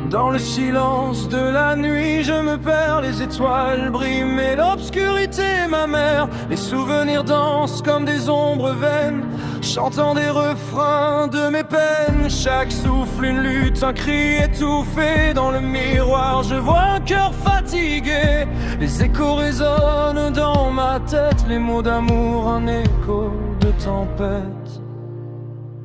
Dans le silence de la nuit, je me perds, les étoiles brillent, mais l'obscurité m'amère. Les souvenirs dansent comme des ombres vaines, chantant des refrains de mes peines. Chaque souffle une lutte, un cri étouffé. Dans le miroir, je vois un cœur fatigué. Les échos résonnent dans ma tête, les mots d'amour, un écho de tempête.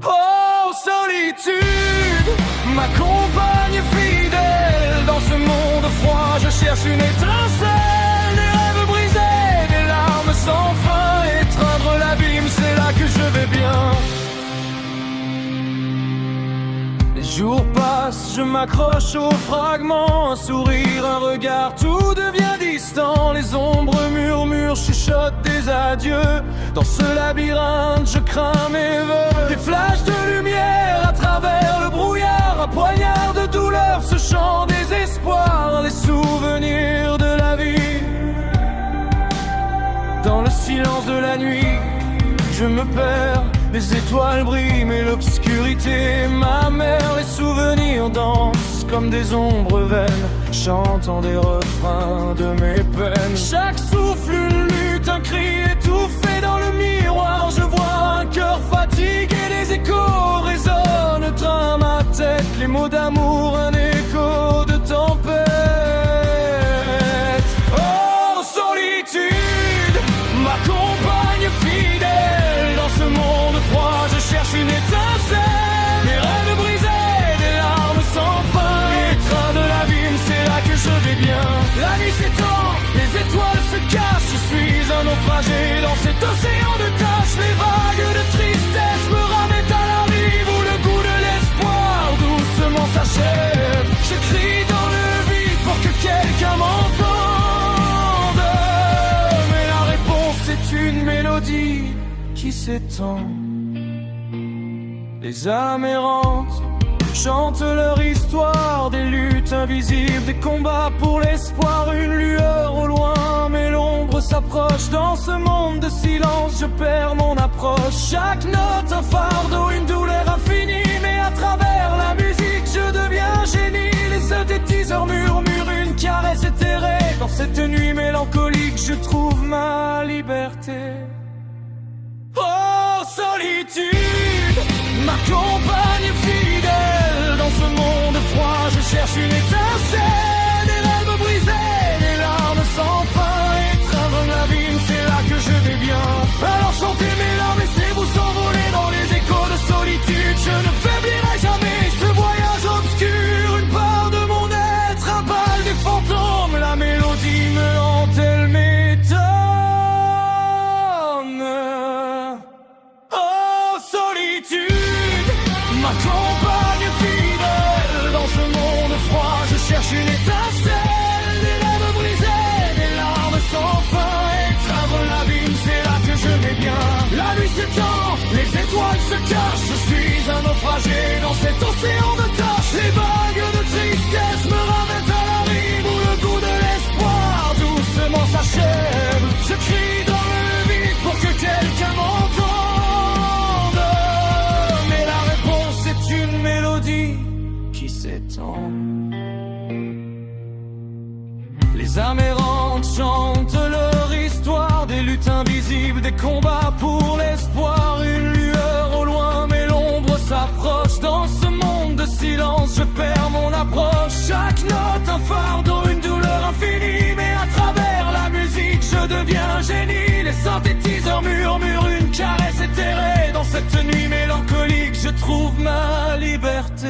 Oh, solitude, ma compagne fidèle. Dans ce monde froid, je cherche une étincelle. Des rêves brisés, des larmes sans fin. Étreindre l'abîme, c'est là que je vais bien. Les jours passent, je m'accroche aux fragments. Un sourire, un regard, tout devient distant. Les ombres murmurent, chuchotent des adieux. Dans ce labyrinthe, je crains mes vœux. Des flashs de lumière à travers le brouillard. Un poignard de douleur, ce chant désespoir. Les souvenirs de la vie. Dans le silence de la nuit, je me perds. Les étoiles brillent, mais l'obscurité m'amère. Les souvenirs dansent comme des ombres vaines, chantant des refrains de mes peines. Chaque souffle une lutte, un cri étouffé. Dans le miroir, je vois un cœur fatigué. Les échos résonnent dans ma tête, les mots d'amour, un écho de tempête. Oh, solitude, ma compagne fidèle. Dans ce monde froid, je cherche une étincelle. Des rêves brisés, des larmes sans fin. Étreindre l'abîme, c'est là que je vais bien. La nuit s'étend, les étoiles se cachent. Je suis un naufragé dans cet océan de tâches. Les vagues de tristesse me ramènent à la rive où le goût de l'espoir doucement s'achève. Je crie dans le vide pour que quelqu'un m'entende. Mais la réponse est une mélodie qui s'étend. Les âmes errantes chantent leur histoire, des luttes invisibles, des combats pour l'espoir. Une lueur au loin, mais l'ombre s'approche. Dans ce monde de silence, je perds mon approche. Chaque note un fardeau, une douleur infinie. Mais à travers la musique, je deviens génie. Les synthétiseurs murmurent une caresse éthérée. Dans cette nuit mélancolique, je trouve ma liberté. Oh, solitude, ma compagne fidèle. Dans ce monde froid, je cherche une étincelle. Des rêves brisés, des larmes sans fin. Étreindre l'abîme, c'est là que je vais bien. Alors chantez mes larmes, laissez-vous s'envoler dans les échos de solitude. Je ne faiblirai jamais, ce voyage obscur. Une part de mon être, un bal des fantômes. La mélodie me hante, elle m'étonne. Oh, solitude, ma compagne fidèle. Dans ce monde froid, je cherche une étincelle. Des rêves brisés, des larmes sans fin. Étreindre l'abîme, c'est là que je vais bien. La nuit s'étend, les étoiles se cachent. Je suis un naufragé dans cet océan de tâches. Les vagues de tristesse me ramènent à la rive où le goût de l'espoir doucement s'achève. Je crie dans le vide pour que quelqu'un m'entende. Mais la réponse est une mélodie qui s'étend. Les âmes errantes chantent leur histoire, des luttes invisibles, des combats pour l'espoir. Une lueur au loin, mais l'ombre s'approche. Dans ce monde de silence, je perds mon approche. Chaque note un fardeau, une douleur infinie. Mais à travers la musique, je deviens génie. Les synthétiseurs murmurent une caresse éthérée. Dans cette nuit mélancolique, je trouve ma liberté.